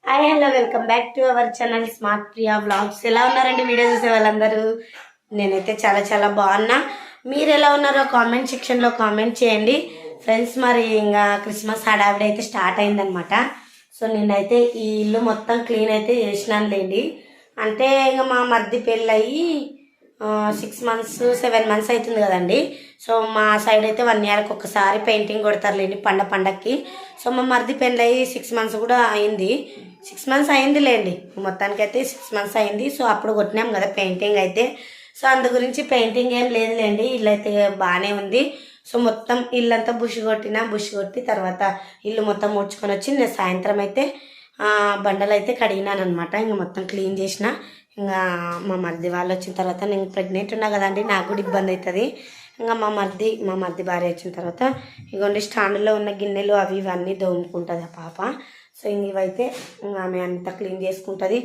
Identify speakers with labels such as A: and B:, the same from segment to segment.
A: Hi hello welcome back to our channel smart Priya vlogs. ఎలా ఉన్నారండి video చూసే వాళ్ళందరూ? నేనైతే చాలా చాలా బాగున్నా. మీరు ఎలా ఉన్నారో కామెంట్ సెక్షన్లో కామెంట్ చేయండి ఫ్రెండ్స్. మరి ఇంకా క్రిస్మస్ హడావిడి అయితే స్టార్ట్ అయిందనమాట. సో నేనైతే ఈ ఇల్లు మొత్తం క్లీన్ అయితే చేసినానులేండి. అంటే ఇంకా మా మరిది పెళ్ళయి 6 months 7 months అవుతుంది కదండి. సో మా సైడ్ అయితే 1 yearకి ఒకసారి పెయింటింగ్ కొడతారులేండి పండక్కి. సో మా మరిది పెళ్ళయి 6 months కూడా అయింది. 6 months అయిందిలేండి, మొత్తానికి అయితే 6 months అయింది. సో అప్పుడు కొట్టినాం కదా పెయింటింగ్ అయితే. సో అందు గురించి పెయింటింగ్ ఏం లేదులేండి, ఇల్లు అయితే బాగానే ఉంది. సో మొత్తం ఇల్లంతా బుష్ కొట్టి తర్వాత ఇల్లు మొత్తం ముడుచుకొని వచ్చి నేను సాయంత్రం అయితే బండలు అయితే కడిగినాను అనమాట. ఇంకా మొత్తం క్లీన్ చేసిన. ఇంకా మా మరిది వాళ్ళు వచ్చిన తర్వాత నేను ప్రెగ్నెంట్ ఉన్నా కదండి, నాకు కూడా ఇబ్బంది అవుతుంది. ఇంకా మా మరిది భార్య వచ్చిన తర్వాత ఇగోండి స్టాండ్లో ఉన్న గిన్నెలు అవి ఇవన్నీ దోముకుంటుంది ఆ పాప. సో ఇవైతే ఆమె అంతా క్లీన్ చేసుకుంటుంది.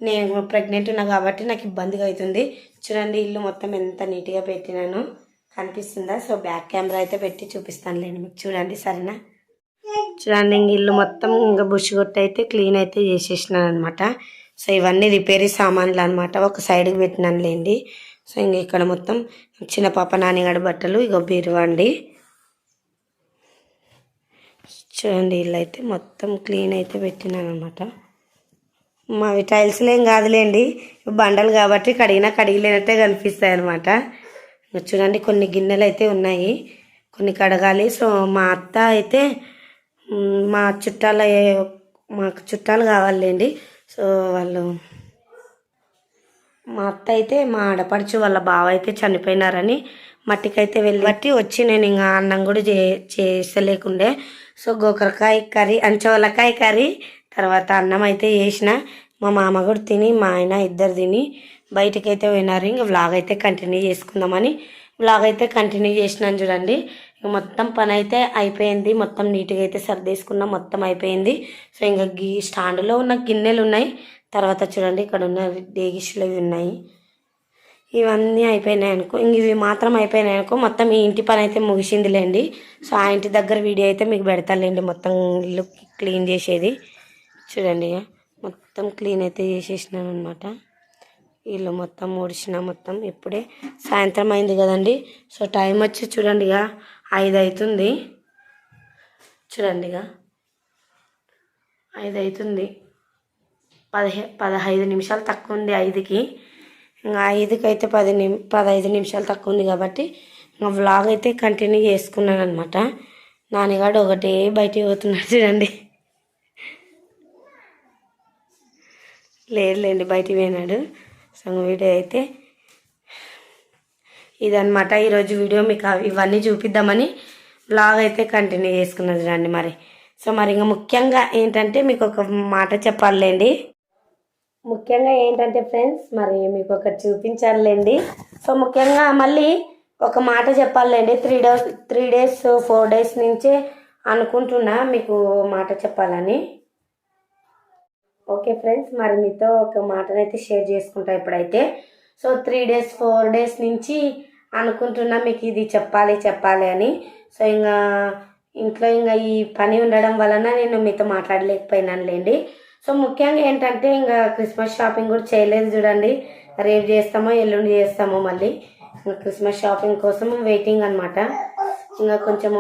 A: నేను ప్రెగ్నెంట్ ఉన్నా కాబట్టి నాకు ఇబ్బందిగా అవుతుంది. చూడండి ఇల్లు మొత్తం ఎంత నీట్గా పెట్టినాను, కనిపిస్తుందా? సో బ్యాక్ కెమెరా అయితే పెట్టి చూపిస్తానులేండి మీకు, చూడండి సరేనా? చూడండి ఇంక ఇల్లు మొత్తం ఇంకా బుష్ కొట్టి అయితే క్లీన్ అయితే చేసేసినాను అనమాట. సో ఇవన్నీ రిపేరీ సామాన్లు అనమాట, ఒక సైడ్కి పెట్టినానులేండి. సో ఇంక ఇక్కడ మొత్తం చిన్న పాప నానిగడ బట్టలు ఇక బీరువా అండి. చూడండి ఇల్లు అయితే మొత్తం క్లీన్ అయితే పెట్టినాను అనమాట. మావి టైల్స్లో ఏం కాదులేండి, బండలు కాబట్టి కడిగిలేనట్టే కనిపిస్తాయి అనమాట. చూడండి కొన్ని గిన్నెలు అయితే ఉన్నాయి, కొన్ని కడగాలి. సో మా అత్త అయితే మాకు చుట్టాలు కావాలండి. సో మా అత్త అయితే మా ఆడపడుచు వాళ్ళ బావ అయితే చనిపోయినారని మట్టికైతే వెళ్ళబట్టి వచ్చి నేను ఇంకా అన్నం కూడా చేసలేకుండే. సో గోకరకాయ కర్రీ, అంచవలకాయ కర్రీ, తర్వాత అన్నం అయితే చేసిన. మా మామ కూడా తిని మా ఆయన ఇద్దరు తిని బయటకైతే పోయినారు. ఇంకా వ్లాగ్ అయితే కంటిన్యూ చేసుకుందామని వ్లాగ్ అయితే కంటిన్యూ చేసినాను. చూడండి మొత్తం పని అయితే అయిపోయింది, మొత్తం నీట్గా అయితే సర్దేసుకున్నాం, మొత్తం అయిపోయింది. సో ఇంకా స్టాండ్లో ఉన్న గిన్నెలు ఉన్నాయి. తర్వాత చూడండి ఇక్కడ ఉన్న డేగిష్లు ఇవి ఉన్నాయి, ఇవన్నీ అయిపోయినాయి అనుకో. ఇంక ఇవి మాత్రం అయిపోయినాయి అనుకో, మొత్తం ఈ ఇంటి పని అయితే ముగిసిందిలేండి. సో ఆ ఇంటి దగ్గర వీడియో అయితే మీకు పెడతాలేండి, మొత్తం ఇల్లు క్లీన్ చేసేది. చూడండి మొత్తం క్లీన్ అయితే చేసేసినాను అనమాట. ఇల్లు మొత్తం ఊడిచిన, మొత్తం ఇప్పుడే సాయంత్రం అయింది కదండి. సో టైం వచ్చి చూడండి 5 అవుతుంది. చూడండి 5 అవుతుంది, 15 నిమిషాలు తక్కువ ఉంది 5కి. ఇంకా 5కి అయితే 15 నిమిషాలు తక్కువ ఉంది కాబట్టి ఇంకా వ్లాగ్ అయితే కంటిన్యూ చేసుకున్నాను అనమాట. నాన్నగాడు ఒకటే బయటికి పోతున్నాడు చూడండి. లేదులేండి బయటికి పోయినాడు. సో వీడియో అయితే ఇదనమాట ఈరోజు వీడియో. మీకు ఇవన్నీ చూపిద్దామని వ్లాగ్ అయితే కంటిన్యూ చేసుకున్నది రండి మరి. సో మరి ఇంకా ముఖ్యంగా ఏంటంటే మీకు ఒక మాట చెప్పాలండి. ముఖ్యంగా ఏంటంటే ఫ్రెండ్స్, మరి మీకు ఒకటి చూపించాలండి. సో ముఖ్యంగా మళ్ళీ ఒక మాట చెప్పాలండి. 3 days 4 days నుంచే అనుకుంటున్నా మీకు మాట చెప్పాలని. ఓకే ఫ్రెండ్స్, మరి మీతో ఒక మాటనైతే షేర్ చేసుకుంటా ఇప్పుడైతే. సో 3 days 4 days నుంచి అనుకుంటున్నా మీకు ఇది చెప్పాలి అని. సో ఇంకా ఇంట్లో ఇంకా ఈ పని ఉండడం వలన నేను మీతో మాట్లాడలేకపోయినానులేండి. సో ముఖ్యంగా ఏంటంటే ఇంకా క్రిస్మస్ షాపింగ్ కూడా చేయలేదు చూడండి. రేపు చేస్తామో ఎల్లుండి చేస్తామో మళ్ళీ. ఇంకా క్రిస్మస్ షాపింగ్ కోసం వెయిటింగ్ అనమాట. ఇంకా కొంచెం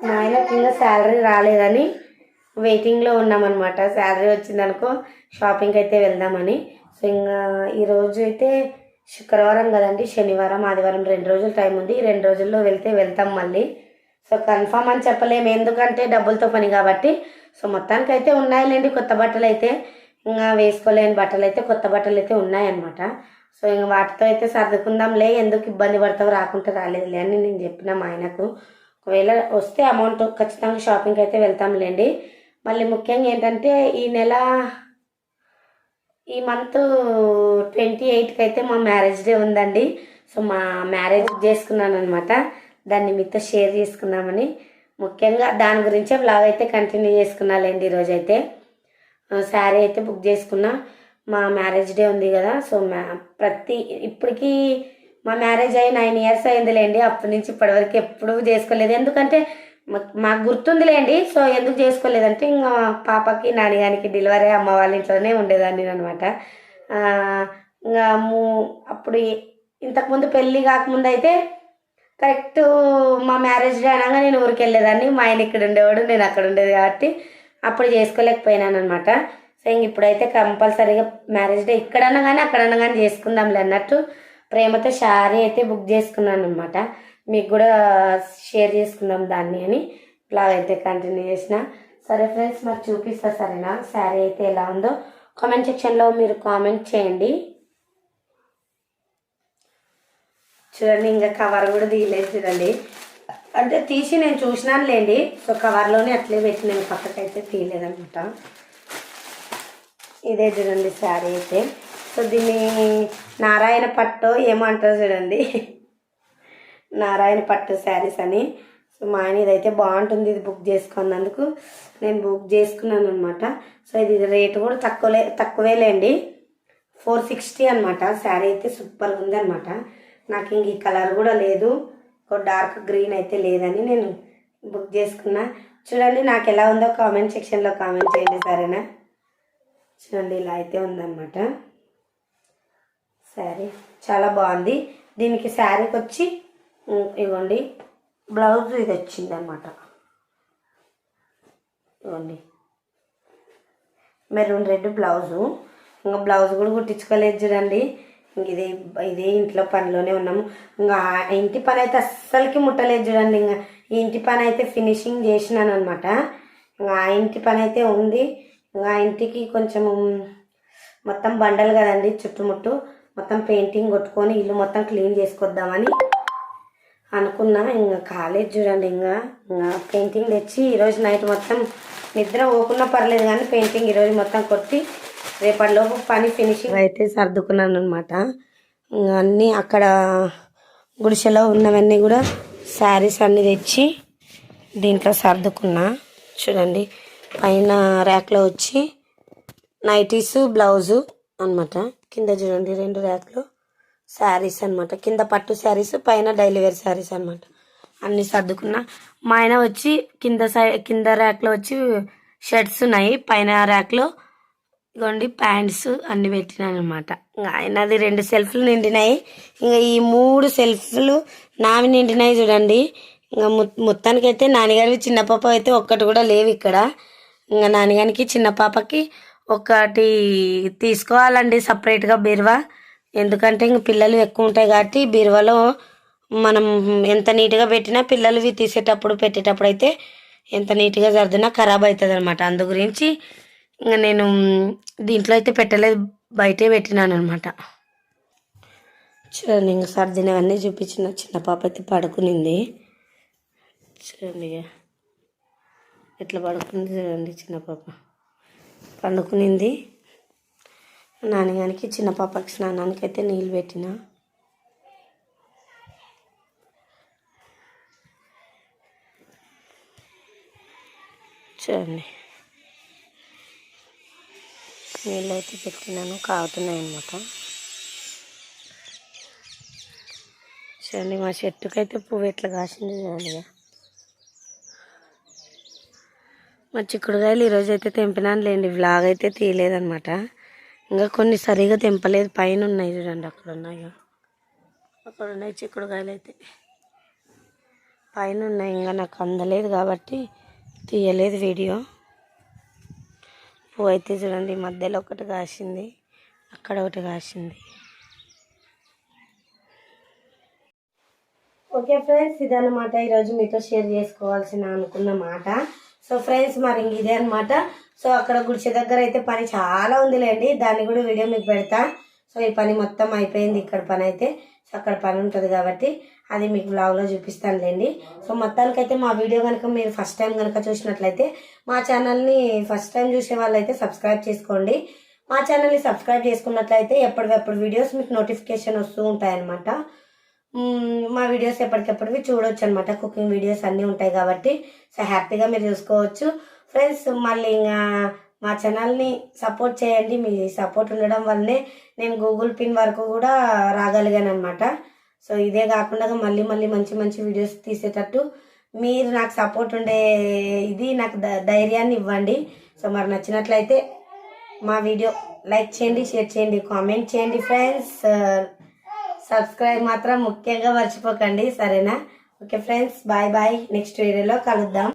A: మా ఆయనకి ఇంకా శాలరీ రాలేదని వెయిటింగ్లో ఉన్నామన్నమాట. శాలరీ వచ్చిందనుకో షాపింగ్కి అయితే వెళ్దామని. సో ఇంకా ఈరోజు అయితే శుక్రవారం కదండి, శనివారం ఆదివారం 2 రోజులు టైం ఉంది. ఈ 2 రోజుల్లో వెళ్తాం మళ్ళీ. సో కన్ఫామ్ అని చెప్పలేము, ఎందుకంటే డబ్బులతో పని కాబట్టి. సో మొత్తానికి అయితే ఉన్నాయిలేండి కొత్త బట్టలు అయితే, ఇంకా వేసుకోలేని బట్టలు అయితే కొత్త బట్టలు అయితే ఉన్నాయన్నమాట. సో ఇంకా వాటితో అయితే సర్దుకుందాంలే, ఎందుకు ఇబ్బంది పడతావు, రాకుంటే రాలేదులే అని నేను చెప్పిన మా ఆయనకు. ఒకవేళ వస్తే అమౌంట్ ఖచ్చితంగా షాపింగ్కి అయితే వెళ్తాంలేండి. మళ్ళీ ముఖ్యంగా ఏంటంటే ఈ మంత్ 28కి అయితే మా మ్యారేజ్ డే ఉందండి. సో మా మ్యారేజ్ చేసుకున్నాను అనమాట, దాన్ని మీతో షేర్ చేసుకున్నామని. ముఖ్యంగా దాని గురించే బ్లాగ్ అయితే కంటిన్యూ చేసుకున్నాలేండి. ఈరోజు అయితే శారీ అయితే బుక్ చేసుకున్నా, మా మ్యారేజ్ డే ఉంది కదా. సో ఇప్పటికీ మా మ్యారేజ్ అయ్యి 9 years అయిందిలేండి. అప్పటి నుంచి ఇప్పటివరకు ఎప్పుడూ చేసుకోలేదు, ఎందుకంటే మాకు గుర్తుందిలేండి. సో ఎందుకు చేసుకోలేదంటే ఇంకా పాపకి నాన్నగారికి డెలివరీ అమ్మ వాళ్ళ ఇంట్లోనే ఉండేదాన్ని అనమాట. ఇంకా అప్పుడు ఇంతకుముందు పెళ్ళి కాకముందు అయితే కరెక్ట్ మా మ్యారేజ్ డే అనగా నేను ఊరికి వెళ్ళేదాన్ని. మా ఆయన ఇక్కడ ఉండేవాడు, నేను అక్కడ ఉండేది కాబట్టి అప్పుడు చేసుకోలేకపోయినాను అనమాట. సో ఇంక ఇప్పుడైతే కంపల్సరీగా మ్యారేజ్ డే ఇక్కడన్నా కానీ అక్కడన్నా కానీ చేసుకుందాంలే అన్నట్టు ప్రేమతో శారీ అయితే బుక్ చేసుకున్నాను అనమాట. మీకు కూడా షేర్ చేసుకుందాం దాన్ని అని బ్లాగ్ అయితే కంటిన్యూ చేసిన. సరే ఫ్రెండ్స్, మరి చూపిస్తా సరేనా శారీ అయితే ఎలా ఉందో కామెంట్ సెక్షన్లో మీరు కామెంట్ చేయండి. చూడండి, ఇంకా కవర్ కూడా తీయలేదు చూడండి. అంటే తీసి నేను చూసినాను లేండి. సో కవర్లోనే అట్లే పెట్టి నేను పక్కకైతే తీయలేదనమాట. ఇదే చూడండి శారీ అయితే. సో దీన్ని నారాయణ పట్టు ఏమంటారు చూడండి, నారాయణ పట్టు శారీస్ అని. సో మా ఆయన ఇదైతే బాగుంటుంది, ఇది బుక్ చేసుకున్నందుకు నేను బుక్ చేసుకున్నాను అనమాట. సో ఇది రేటు కూడా తక్కువేలేండి, 460 అనమాట. శారీ అయితే సూపర్గా ఉంది అనమాట. నాకు ఇంక ఈ కలర్ కూడా లేదు, ఒక డార్క్ గ్రీన్ అయితే లేదని నేను బుక్ చేసుకున్నా. చూడండి నాకు ఎలా ఉందో కామెంట్ సెక్షన్లో కామెంట్ చేయండి సరేనా. చూడండి ఇలా అయితే ఉందన్నమాట శారీ, చాలా బాగుంది. దీనికి శారీకి వచ్చి ఇవ్వండి బ్లౌజ్ ఇది వచ్చింది అనమాట. ఇవ్వండి మెరూన్ రెడ్ బ్లౌజు. ఇంకా బ్లౌజ్ కూడా కుట్టించుకోలేదు చూడండి. ఇదే ఇంట్లో పనిలోనే ఉన్నాము. ఇంకా ఇంటి పని అయితే అస్సలకి ముట్టలేదు చూడండి. ఇంకా ఈ ఇంటి పని అయితే ఫినిషింగ్ చేసినాను అనమాట. ఇంకా ఆ ఇంటి పని అయితే ఉంది. ఇంకా ఇంటికి కొంచెం మొత్తం బండలు కదండి, చుట్టుముట్టు మొత్తం పెయింటింగ్ కొట్టుకొని ఇల్లు మొత్తం క్లీన్ చేసుకొద్దామని అనుకున్నా. ఇంకా కాలేజ్ చూడండి. ఇంకా పెయింటింగ్ తెచ్చి ఈరోజు నైట్ మొత్తం నిద్ర పోకున్నా పర్లేదు కానీ పెయింటింగ్ ఈరోజు మొత్తం కొట్టి రేపటిలోపు పని ఫినిషింగ్ అయితే సర్దుకున్నాను అనమాట. అన్నీ అక్కడ గుడిసెలో ఉన్నవన్నీ కూడా శారీస్ అన్నీ తెచ్చి దీంట్లో సర్దుకున్నా. చూడండి పైన ర్యాక్లో వచ్చి నైటీస్ బ్లౌజు అనమాట. కింద చూడండి 2 ర్యాక్లు శారీస్ అనమాట. కింద పట్టు శారీస్, పైన డైలీ వేర్ శారీస్ అనమాట. అన్నీ సర్దుకున్నా. మా ఆయన వచ్చి కింద ర్యాక్లో వచ్చి షర్ట్స్ ఉన్నాయి, పైన ర్యాక్లో ఇదిగోండి ప్యాంట్స్ అన్నీ పెట్టినాను అనమాట. ఇంకా ఆయనది 2 సెల్ఫ్లు నిండినాయి. ఇంకా ఈ 3 సెల్ఫ్లు నావి నిండినాయి చూడండి. ఇంకా మొత్తానికైతే నాన్నగారికి చిన్న పాప అయితే ఒక్కటి కూడా లేవు ఇక్కడ. ఇంకా నాన్నగారికి చిన్న పాపకి ఒకటి తీసుకోవాలండి సపరేట్గా బీరువా. ఎందుకంటే ఇంక పిల్లలు ఎక్కువ ఉంటాయి కాబట్టి బీరువాలో మనం ఎంత నీట్గా పెట్టినా పిల్లలు తీసేటప్పుడు పెట్టేటప్పుడు అయితే ఎంత నీట్గా సర్దినా ఖరాబ్ అవుతుంది అనమాట. అందు గురించి ఇంకా నేను దీంట్లో అయితే పెట్టలేదు, బయటే పెట్టినాను అనమాట. చూడండి ఇంకా సర్దినవన్నీ చూపించిన. చిన్న పాప అయితే పడుకునింది చూడండి, ఎట్లా పడుకుంది చూడండి. చిన్న పాప పండుకునింది. నాన్నగారికి చిన్న పాపకి స్నానానికి అయితే నీళ్ళు పెట్టిన. చూడండి నీళ్ళు అయితే పెట్టినాను, కాగుతున్నాయి అన్నమాట. చూడండి మా చెట్టుకైతే పువ్వు ఎట్లా కాసింది చూడండి. మా చిక్కుడుకాయలు ఈరోజు అయితే తెంపినాను లేండి, వ్లాగ్ అయితే తీయలేదన్నమాట. ఇంకా కొన్ని సరిగా తెంపలేదు, పైన ఉన్నాయి చూడండి, అక్కడ ఉన్నాయి చిక్కుడుకాయలు అయితే పైన ఉన్నాయి. ఇంకా నాకు అందలేదు కాబట్టి తీయలేదు వీడియో. పువ్వు అయితే చూడండి మధ్యలో ఒకటి కాసింది, అక్కడ ఒకటి కాసింది. ఓకే ఫ్రెండ్స్, ఇదన్నమాట ఈరోజు మీతో షేర్ చేసుకోవాల్సిన అనుకున్న మాట. సో ఫ్రెండ్స్ మరి ఇదే అనమాట. సో అక్కడ గుడిసె దగ్గర అయితే పని చాలా ఉందిలేండి, దాన్ని కూడా వీడియో మీకు పెడతా. సో ఈ పని మొత్తం అయిపోయింది, ఇక్కడ పని అయితే. సో అక్కడ పని ఉంటుంది కాబట్టి అది మీకు బ్లాగ్లో చూపిస్తానులేండి. సో మొత్తానికైతే మా వీడియో కనుక మీరు ఫస్ట్ టైం కనుక చూసినట్లయితే మా ఛానల్ని ఫస్ట్ టైం చూసే వాళ్ళైతే సబ్స్క్రైబ్ చేసుకోండి. మా ఛానల్ని సబ్స్క్రైబ్ చేసుకున్నట్లయితే ఎప్పటికప్పుడు వీడియోస్ మీకు నోటిఫికేషన్ వస్తూ ఉంటాయన్నమాట. మా వీడియోస్ ఎప్పటికెప్పటివి చూడవచ్చు అనమాట. కుకింగ్ వీడియోస్ అన్నీ ఉంటాయి కాబట్టి సో హ్యాపీగా మీరు చూసుకోవచ్చు ఫ్రెండ్స్. మళ్ళీ ఇంకా మా ఛానల్ని సపోర్ట్ చేయండి. మీ సపోర్ట్ ఉండడం వల్లనే నేను గూగుల్ పిన్ వరకు కూడా రాగలిగాను అనమాట. సో ఇదే కాకుండా మళ్ళీ మంచి మంచి వీడియోస్ తీసేటట్టు మీరు నాకు సపోర్ట్ ఉండే ఇది నాకు ధైర్యాన్ని ఇవ్వండి. సో మరి నచ్చినట్లయితే మా వీడియో లైక్ చేయండి, షేర్ చేయండి, కామెంట్ చేయండి ఫ్రెండ్స్. సబ్స్క్రైబ్ మాత్రం ముఖ్యంగా మర్చిపోకండి, సరేనా? Okay friends, bye bye. Next వీడియోలో కలుద్దాం.